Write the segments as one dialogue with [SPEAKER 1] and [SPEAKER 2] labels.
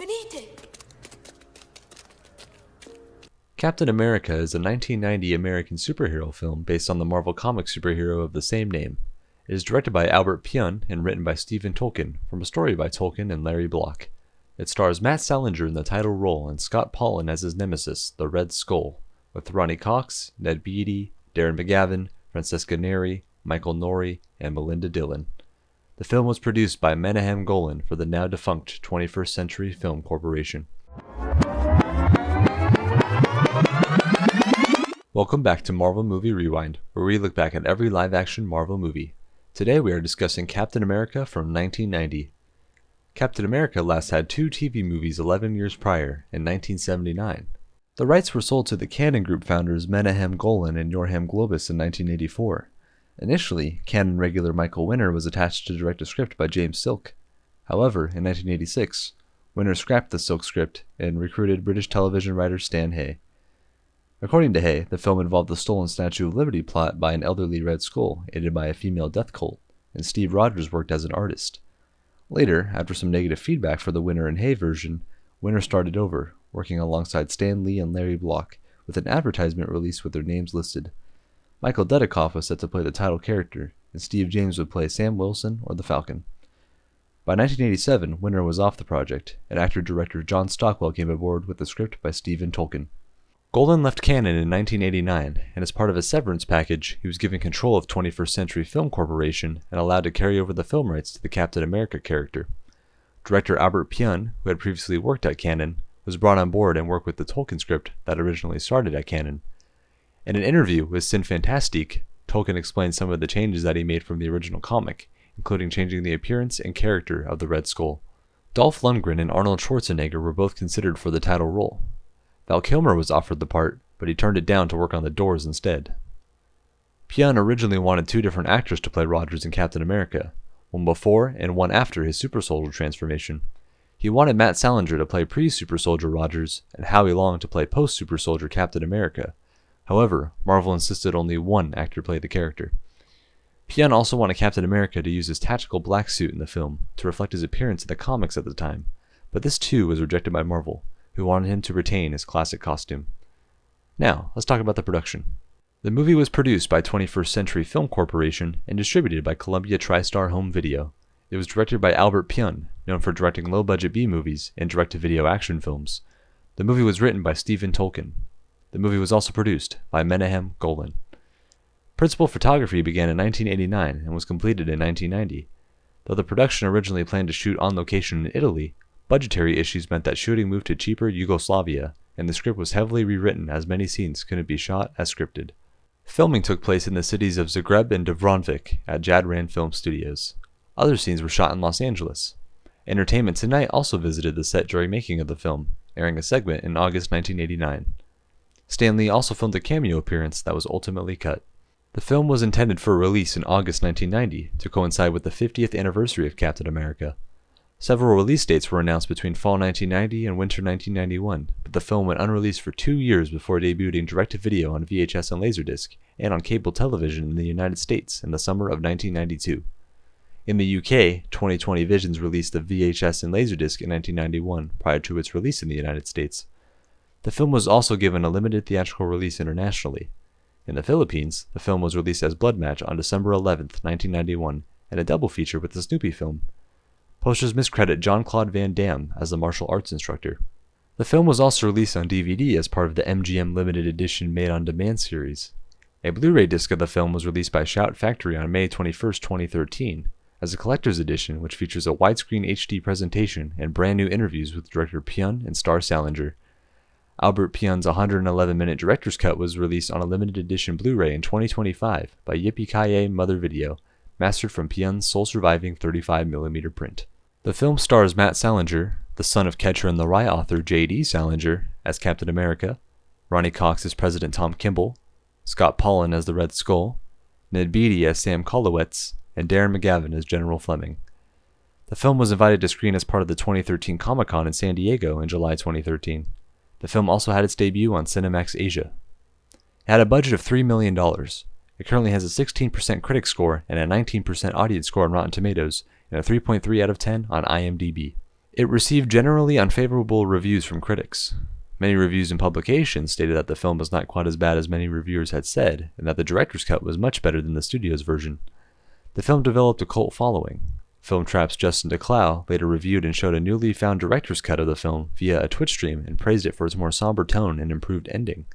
[SPEAKER 1] Venite!
[SPEAKER 2] Captain America is a 1990 American superhero film based on the Marvel Comics superhero of the same name. It is directed by Albert Pyun and written by Stephen Tolkien, from a story by Tolkien and Larry Block. It stars Matt Salinger in the title role and Scott Paulin as his nemesis, the Red Skull, with Ronny Cox, Ned Beatty, Darren McGavin, Francesca Neri, Michael Norrie, and Melinda Dillon. The film was produced by Menahem Golan for the now-defunct 21st Century Film Corporation. Welcome back to Marvel Movie Rewind, where we look back at every live-action Marvel movie. Today we are discussing Captain America from 1990. Captain America last had 2 TV movies 11 years prior, in 1979. The rights were sold to the Cannon Group founders Menahem Golan and Yorham Globus in 1984. Initially, Cannon regular Michael Winner was attached to direct a script by James Silk. However, in 1986, Winner scrapped the Silk script and recruited British television writer Stan Hay. According to Hay, the film involved the stolen Statue of Liberty plot by an elderly Red Skull, aided by a female death cult, and Steve Rogers worked as an artist. Later, after some negative feedback for the Winner and Hay version, Winner started over, working alongside Stan Lee and Larry Block, with an advertisement release with their names listed. Michael Dudikoff was set to play the title character, and Steve James would play Sam Wilson or the Falcon. By 1987, Winner was off the project, and actor-director John Stockwell came aboard with the script by Stephen Tolkien. Golan left Cannon in 1989, and as part of a severance package, he was given control of 21st Century Film Corporation and allowed to carry over the film rights to the Captain America character. Director Albert Pyun, who had previously worked at Cannon, was brought on board and worked with the Tolkien script that originally started at Cannon. In an interview with Cinefantastique, Tolkien explained some of the changes that he made from the original comic, including changing the appearance and character of the Red Skull. Dolph Lundgren and Arnold Schwarzenegger were both considered for the title role. Val Kilmer was offered the part, but he turned it down to work on the Doors instead. Pyun originally wanted 2 different actors to play Rogers and Captain America, one before and one after his super soldier transformation. He wanted Matt Salinger to play pre-super soldier Rogers and Howie Long to play post-super soldier Captain America. However, Marvel insisted only one actor play the character. Pyun also wanted Captain America to use his tactical black suit in the film to reflect his appearance in the comics at the time, but this too was rejected by Marvel, who wanted him to retain his classic costume. Now, let's talk about the production. The movie was produced by 21st Century Film Corporation and distributed by Columbia TriStar Home Video. It was directed by Albert Pyun, known for directing low-budget B-movies and direct-to-video action films. The movie was written by Stephen Tolkien. The movie was also produced by Menahem Golan. Principal photography began in 1989 and was completed in 1990. Though the production originally planned to shoot on location in Italy, budgetary issues meant that shooting moved to cheaper Yugoslavia, and the script was heavily rewritten as many scenes couldn't be shot as scripted. Filming took place in the cities of Zagreb and Dubrovnik at Jadran Film Studios. Other scenes were shot in Los Angeles. Entertainment Tonight also visited the set during making of the film, airing a segment in August 1989. Stan Lee also filmed a cameo appearance that was ultimately cut. The film was intended for release in August 1990 to coincide with the 50th anniversary of Captain America. Several release dates were announced between fall 1990 and winter 1991, but the film went unreleased for 2 years before debuting direct-to-video on VHS and Laserdisc, and on cable television in the United States in the summer of 1992. In the UK, 2020 Visions released the VHS and Laserdisc in 1991 prior to its release in the United States. The film was also given a limited theatrical release internationally. In the Philippines, the film was released as Blood Match on December 11, 1991, and a double feature with the Snoopy film. Posters miscredit Jean-Claude Van Damme as the martial arts instructor. The film was also released on DVD as part of the MGM limited edition Made on Demand series. A Blu-ray disc of the film was released by Shout Factory on May 21, 2013, as a collector's edition which features a widescreen HD presentation and brand new interviews with director Pyun and star Salinger. Albert Pyun's 111-minute director's cut was released on a limited edition Blu-ray in 2025 by Yippee-Ki-Yay Mother Video, mastered from Pyun's sole surviving 35mm print. The film stars Matt Salinger, the son of Catcher in the Rye author J.D. Salinger, as Captain America, Ronny Cox as President Tom Kimball, Scott Paulin as the Red Skull, Ned Beatty as Sam Kolawetz, and Darren McGavin as General Fleming. The film was invited to screen as part of the 2013 Comic-Con in San Diego in July 2013. The film also had its debut on Cinemax Asia. It had a budget of $3 million. It currently has a 16% critic score and a 19% audience score on Rotten Tomatoes, and a 3.3 out of 10 on IMDb. It received generally unfavorable reviews from critics. Many reviews and publications stated that the film was not quite as bad as many reviewers had said, and that the director's cut was much better than the studio's version. The film developed a cult following. Film Trap's Justin DeClow later reviewed and showed a newly found director's cut of the film via a Twitch stream and praised it for its more somber tone and improved ending.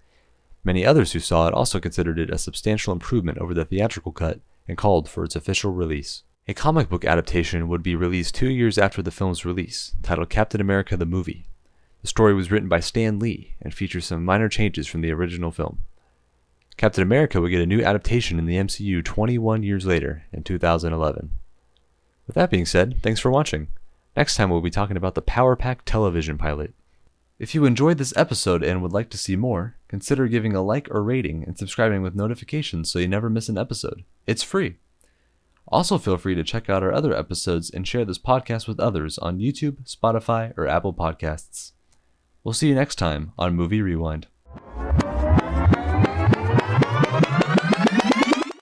[SPEAKER 2] Many others who saw it also considered it a substantial improvement over the theatrical cut and called for its official release. A comic book adaptation would be released 2 years after the film's release, titled Captain America the Movie. The story was written by Stan Lee and features some minor changes from the original film. Captain America would get a new adaptation in the MCU 21 years later, in 2011. With that being said, thanks for watching. Next time we'll be talking about the Power Pack television pilot. If you enjoyed this episode and would like to see more, consider giving a like or rating and subscribing with notifications so you never miss an episode. It's free. Also feel free to check out our other episodes and share this podcast with others on YouTube, Spotify, or Apple Podcasts. We'll see you next time on Movie Rewind.